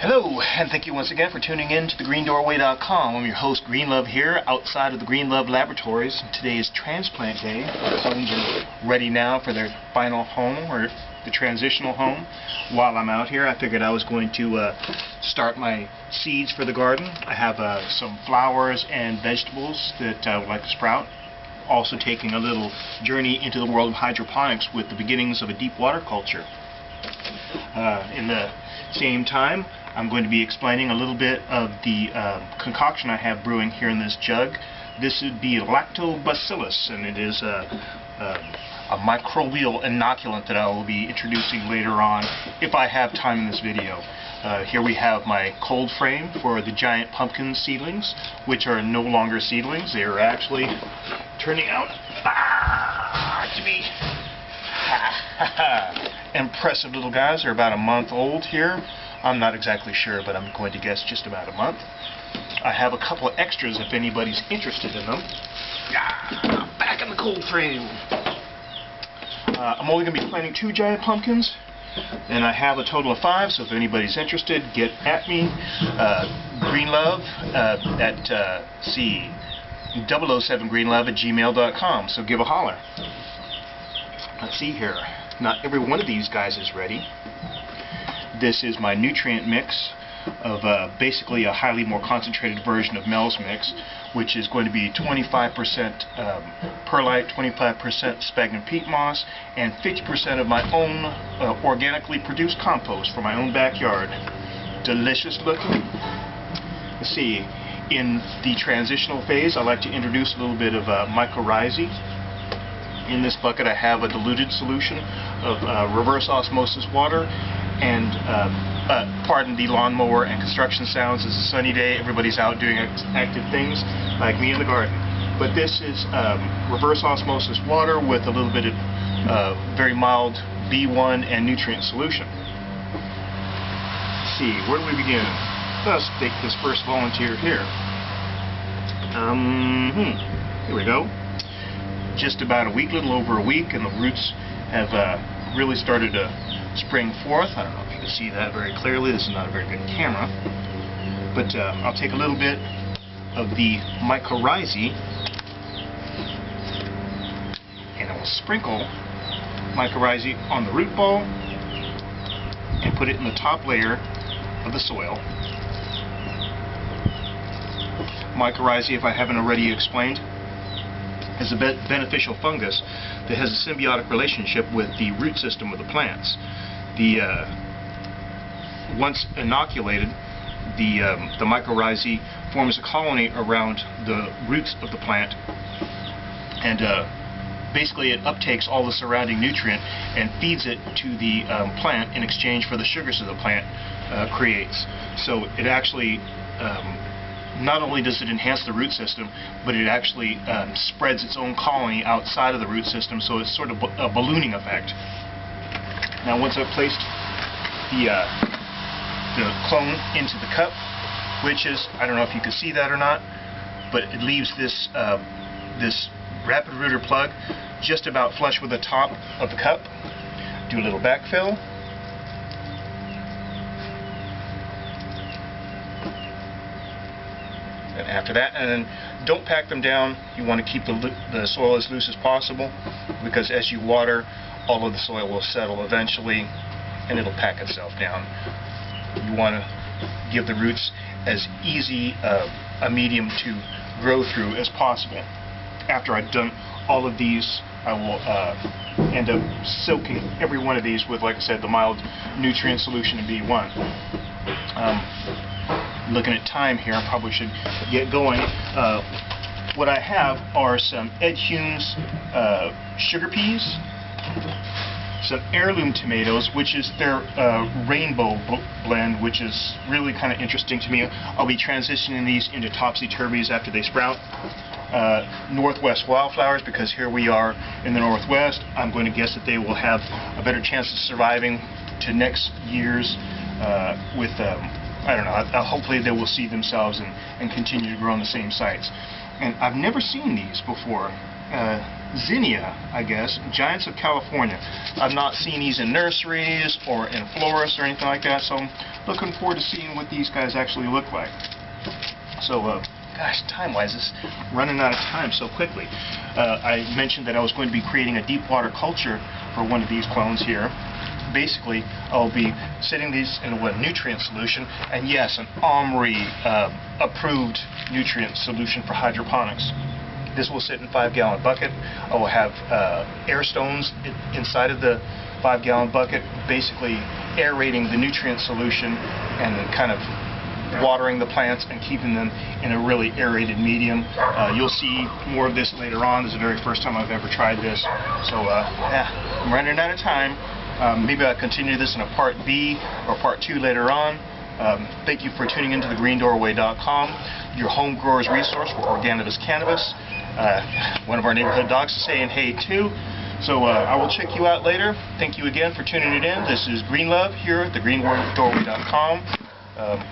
Hello, and thank you once again for tuning in to thegreendoorway.com. I'm your host, Greenlove, here outside of the Greenlove Laboratories. Today is transplant day. The clones are ready now for their final home, or the transitional home. While I'm out here, I figured I was going to start my seeds for the garden. I have some flowers and vegetables that I would like to sprout. Also taking a little journey into the world of hydroponics with the beginnings of a deep water culture. In the same time, I'm going to be explaining a little bit of the concoction I have brewing here in this jug. This would be lactobacillus, and it is a microbial inoculant that I will be introducing later on if I have time in this video. Here we have my cold frame for the giant pumpkin seedlings, which are no longer seedlings. They are actually turning out to be impressive little guys. They're about a month old here. I'm not exactly sure, but I'm going to guess just about a month. I have a couple of extras if anybody's interested in them. Back in the cold frame. I'm only going to be planting 2 giant pumpkins, and I have a total of 5, so if anybody's interested, get at me. Greenlove at 007greenlove@gmail.com, so give a holler. Let's see here. Not every one of these guys is ready. This is my nutrient mix of basically a highly more concentrated version of Mel's mix, which is going to be 25% perlite, 25% sphagnum peat moss, and 50% of my own organically produced compost for my own backyard. Delicious looking. Let's see, in the transitional phase, I like to introduce a little bit of mycorrhizae. In this bucket I have a diluted solution of reverse osmosis water, and pardon the lawnmower and construction sounds. It's a sunny day, everybody's out doing active things like me in the garden. But this is reverse osmosis water with a little bit of very mild B1 and nutrient solution. Let's see, where do we begin? Let's take this first volunteer here. Here we go. Just about a week, little over a week, and the roots have really started to spring forth. I don't know if you can see that very clearly. This is not a very good camera, but I'll take a little bit of the mycorrhizae and I will sprinkle mycorrhizae on the root ball and put it in the top layer of the soil. Mycorrhizae, if I haven't already explained, is a beneficial fungus that has a symbiotic relationship with the root system of the plants. Once inoculated, the mycorrhizae forms a colony around the roots of the plant, and basically it uptakes all the surrounding nutrient and feeds it to the plant in exchange for the sugars that the plant creates. So it actually not only does it enhance the root system, but it actually spreads its own colony outside of the root system, so it's sort of a ballooning effect. Now once I've placed the clone into the cup, which is, I don't know if you can see that or not, but it leaves this, this rapid rooter plug just about flush with the top of the cup. Do a little backfill. And after that, and then don't pack them down. You want to keep the soil as loose as possible, because as you water, all of the soil will settle eventually and it'll pack itself down. You want to give the roots as easy a medium to grow through as possible. After I've done all of these, I will end up soaking every one of these with, like I said, the mild nutrient solution in B1. Looking at time here, I probably should get going. What I have are some Ed Hume's sugar peas, some heirloom tomatoes, which is their rainbow blend, which is really kind of interesting to me. I'll be transitioning these into topsy-turvies after they sprout. Northwest wildflowers, because here we are in the Northwest. I'm going to guess that they will have a better chance of surviving to next year's with I don't know, hopefully they will see themselves and continue to grow on the same sites. And I've never seen these before, zinnia, I guess, Giants of California. I've not seen these in nurseries or in florists or anything like that, so I'm looking forward to seeing what these guys actually look like. So, gosh, time-wise, it's running out of time so quickly. I mentioned that I was going to be creating a deep water culture for one of these clones here. Basically, I'll be setting these in a nutrient solution, and yes, an OMRI approved nutrient solution for hydroponics. This will sit in a 5-gallon bucket. I will have air stones inside of the 5-gallon bucket, basically aerating the nutrient solution and then kind of watering the plants and keeping them in a really aerated medium. You'll see more of this later on. This is the very first time I've ever tried this. So yeah, I'm running out of time. Maybe I'll continue this in a part B or part 2 later on. Thank you for tuning into thegreendoorway.com, your home growers resource for organivous cannabis. One of our neighborhood dogs is saying hey too. So I will check you out later. Thank you again for tuning it in. This is Green Love here at thegreendoorway.com.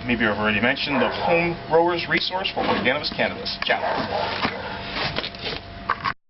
Maybe I've already mentioned the home growers resource for organivous cannabis. Ciao.